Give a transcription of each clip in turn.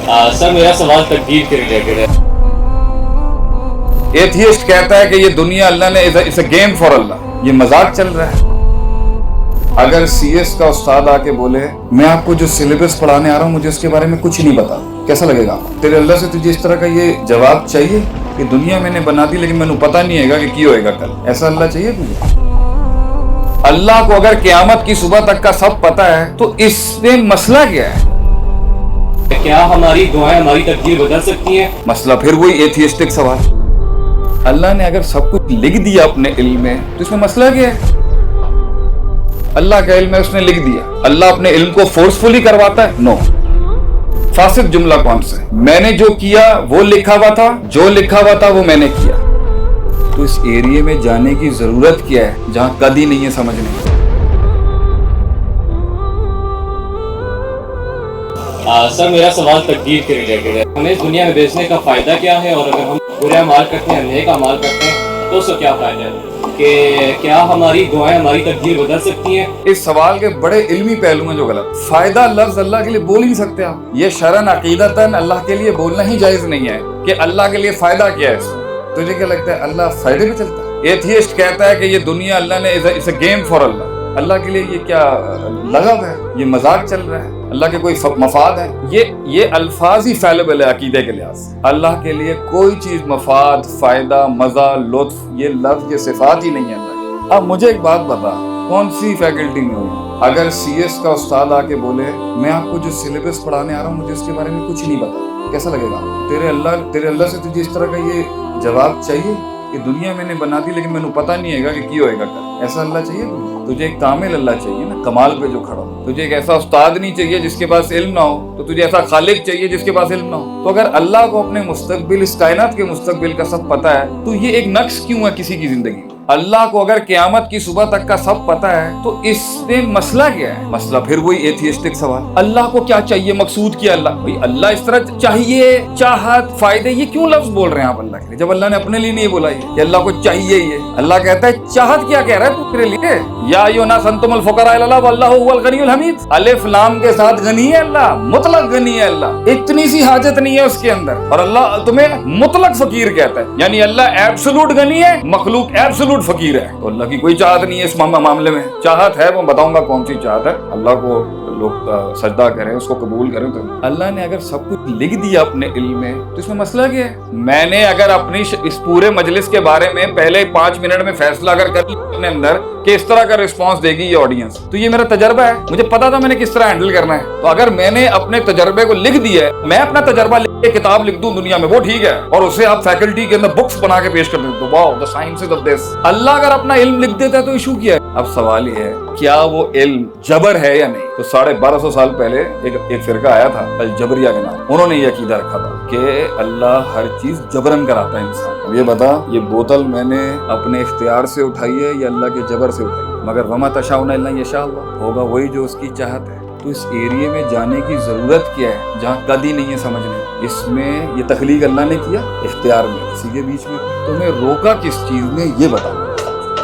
سر میرا سوال تقدیر کے ریلیٹڈ ہے۔ ایتھیسٹ کہتا ہے کہ یہ دنیا اللہ نے اٹس اے گیم فار اللہ، یہ مذاق چل رہا ہے۔ اگر سی ایس کا استاد آ کے بولے میں آپ کو جو سلیبس پڑھانے آ رہا ہوں مجھے اس کے بارے میں کچھ نہیں پتا، کیسا لگے گا؟ تیرے اللہ سے تجھے اس طرح کا یہ جواب چاہیے کہ دنیا میں نے بنا دی لیکن میں نے پتا نہیں ہے گا کہ کی ہوئے گا کل، ایسا اللہ چاہیے تجھے؟ اللہ کو اگر قیامت کی صبح تک کا سب پتا ہے تو اس میں مسئلہ کیا ہے؟ کیا ہماری دعائیں ہماری تقدیر بدل سکتی ہیں؟ مسئلہ پھر وہی ایتھیسٹک سوال۔ اللہ نے اگر سب کچھ لکھ دیا اپنے علم میں تو اس میں مسئلہ کیا ہے؟ اللہ کا علم ہے، اس نے لکھ دیا۔ اللہ اپنے علم کو فورسفلی کرواتا ہے؟ نو۔ فاسد جملہ کون سا ہے؟ میں نے جو کیا وہ لکھا ہوا تھا، جو لکھا ہوا تھا وہ میں نے کیا۔ تو اس ایریے میں جانے کی ضرورت کیا ہے جہاں کد ہی نہیں ہے سمجھنے؟ سر میرا سوال تقدیر کے ریلیٹڈ ہے۔ ہمیں اس دنیا میں بیچنے کا فائدہ کیا ہے، اور اگر ہم برے اعمال کرتے ہیں، نیک اعمال کرتے ہیں تو اس کا کیا فائدہ ہے؟ کہ کیا ہماری دعائیں ہماری تقدیر بدل سکتی ہیں؟ اس سوال کے بڑے علمی پہلو ہیں جو غلط۔ فائدہ لفظ اللہ کے لیے بول ہی نہیں سکتے آپ، یہ شرعاً عقیدتاً اللہ کے لیے بولنا ہی جائز نہیں ہے کہ اللہ کے لیے فائدہ کیا ہے اس میں۔ تجھے کیا لگتا ہے اللہ فائدے پہ چلتا ہے؟ ایتھیسٹ کہتا ہے کہ یہ دنیا اللہ نے اٹس اے گیم فار اللہ، اللہ کے لیے یہ کیا لغو ہے، یہ مذاق چل رہا ہے، اللہ کے کوئی مفاد ہے؟ یہ الفاظ ہی فیلیبل ہے عقیدے کے لحاظ سے۔ اللہ کے لیے کوئی چیز مفاد، فائدہ، مزہ، لطف، یہ لفظ، یہ صفات ہی نہیں ہے اللہ کی۔ اب مجھے ایک بات بتا، کون سی فیکلٹی میں ہوئی؟ اگر سی ایس کا استاد آ کے بولے میں آپ کو جو سلیبس پڑھانے آ رہا ہوں مجھے اس کے بارے میں کچھ نہیں پتا، کیسا لگے گا؟ تیرے اللہ سے تجھے اس طرح کا یہ جواب چاہیے کہ دنیا میں نے بنا دی لیکن میں نے پتا نہیں ہے گا کہ کی ہوئے گا کل، ایسا اللہ چاہیے تجھے؟ ایک کامل اللہ چاہیے نا، کمال پہ جو کھڑا ہو۔ تجھے ایک ایسا استاد نہیں چاہیے جس کے پاس علم نہ ہو، تو تجھے ایسا خالق چاہیے جس کے پاس علم نہ ہو۔ تو اگر اللہ کو اپنے مستقبل، اس کائنات کے مستقبل کا سب پتا ہے تو یہ ایک نقص کیوں ہے کسی کی زندگی میں؟ اللہ کو اگر قیامت کی صبح تک کا سب پتا ہے تو اس میں مسئلہ کیا ہے؟ مسئلہ پھر وہی ایتھیسٹک سوال۔ اللہ کو کیا چاہیے، مقصود کیا اللہ؟ بھئی اللہ اس طرح چاہیے، چاہت، فائدے، یہ کیوں لفظ بول رہے ہیں آپ اللہ کے لیے جب اللہ نے اپنے لیے نہیں بولا یہ کہ اللہ کو چاہیے یہ؟ اللہ کہتا ہے چاہت کیا کہہ رہا ہے تو تیرے لیے، یا ایھا الناس انتم الفقراء الی اللہ واللہ هو الغنی الحمید۔ الف لام کے ساتھ غنی ہے اللہ، مطلق غنی ہے اللہ، اتنی سی حاجت نہیں ہے اس کے اندر، اور اللہ تمہیں مطلق فقیر کہتا ہے، یعنی اللہ ایبسولوٹ غنی ہے، مخلوق ایبسولوٹ فقیر ہے۔ تو اللہ کی کوئی چاہت نہیں ہے اس معاملے میں۔ چاہت ہے وہ بتاؤں گا کون سی چاہت ہے۔ اللہ کو لوگ سجدہ کریں، اس کو قبول کریں، تو اللہ نے اگر سب کچھ لکھ دیا اپنے علم میں تو اس میں مسئلہ کیا ہے؟ میں نے اگر اپنی اس پورے مجلس کے بارے میں پہلے 5 منٹ میں فیصلہ اگر کر لیا اپنے اندر کہ اس طرح کا رسپانس دے گی یہ آڈینس، تو یہ میرا تجربہ ہے، مجھے پتا تھا میں نے کس طرح ہینڈل کرنا ہے۔ تو اگر میں نے اپنے تجربے کو لکھ دیا ہے، میں اپنا تجربہ لکھ کے کتاب لکھ دوں دنیا میں، وہ ٹھیک ہے، اور اسے آپ فیکلٹی کے اندر بکس بنا کے پیش کر دیں تو واو دی سائنسز آف دس۔ اللہ اگر اپنا علم لکھ دیتا ہے تو ایشو کیا ہے؟ اب سوال یہ ہے کیا وہ علم جبر ہے یا نہیں؟ تو 1250 سال پہلے ایک فرقہ آیا تھا الجبریہ کے نام، انہوں نے یہ عقیدہ رکھا تھا کہ اللہ ہر چیز جبرن کراتا ہے انسان۔ اب یہ بتا، یہ بوتل میں نے اپنے اختیار سے اٹھائی ہے یا اللہ کے جبر سے اٹھائی ہے؟ مگر وما تشاؤون الا ان یشاء اللہ، ہوگا وہی جو اس کی چاہت ہے۔ تو اس ایریے میں جانے کی ضرورت کیا ہے جہاں کد ہی نہیں ہے سمجھنے؟ اس میں یہ تخلیق اللہ نے کیا اختیار میں، کسی کے بیچ میں۔ تمہیں روکا کس چیز نے یہ بتانا؟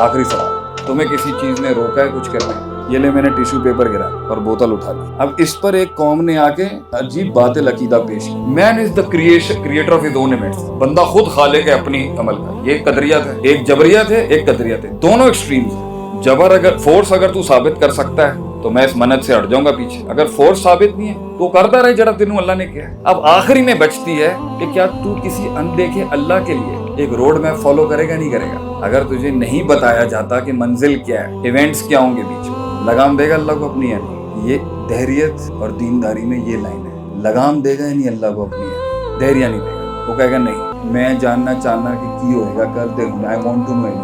آخری سوال، تمہیں کسی چیز نے روکا ہے کچھ کرنے؟ یہ لے میں نے ٹیشو پیپر گرا اور بوتل اٹھا لی۔ اب اس پر ایک قوم نے آ کے عجیب باطل عقیدہ پیش کی، man is the creator of his own events, بندہ خود خالق ہے اپنی عمل کا۔ یہ قدریت ہے، ایک جبریت ہے، ایک قدریت ہے، دونوں ایکسٹریمز ہیں۔ جبر اگر فورس اگر تو ثابت کر سکتا ہے تو میں اس منت سے ہٹ جاؤں گا پیچھے، اگر فورس ثابت نہیں ہے تو کرتا رہے جڑا تینوں اللہ نے کیا ہے۔ اب آخری میں بچتی ہے کہ کیا تو کسی اندیکھے اللہ کے لیے ایک روڈ میپ فالو کرے گا نہیں کرے گا؟ اگر تجھے نہیں بتایا جاتا کہ منزل کیا ہے، ایونٹس کیا ہوں گے بیچ میں، لگام دے گا اللہ کو اپنی ہے؟ یہ دہریت اور دینداری میں یہ لائن ہے، لگام دے گا نہیں اللہ کو اپنی ہے، دہریہ نہیں دے گا، وہ کہے گا نہیں میں جاننا چاہنا کہ کی ہوئے گا کل دیکھوں، آئی وانٹ ٹو نو۔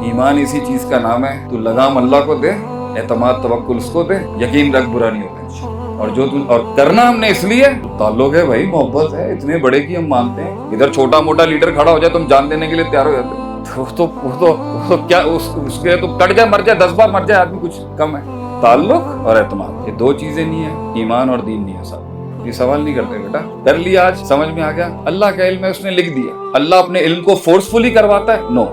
ایمان اسی چیز کا نام ہے، تو لگام اللہ کو دے، اعتماد توکل اس کو دے، یقین رکھ برا نہیں ہوگا۔ اور جو اور کرنا ہم نے اس لیے تعلق ہے بھائی، محبت ہے، اتنے بڑے کی ہم مانتے ہیں۔ ادھر چھوٹا موٹا لیڈر کھڑا ہو جائے تو ہم جان دینے کے لیے تیار ہو جاتے ہیں، تو کیا اس کے تو کٹ جائے، مر جائے، 10 بار مر جائے آدمی، کچھ کم ہے؟ تعلق اور اعتماد، یہ 2 چیزیں نہیں ہیں، ایمان اور دین نہیں ہے صاحب۔ یہ سوال نہیں کرتے بیٹا، کر لیا آج، سمجھ میں آ گیا؟ اللہ کا علم ہے، اس نے لکھ دیا۔ اللہ اپنے علم کو فورسفلی کرواتا ہے؟ نو۔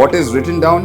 What is written down,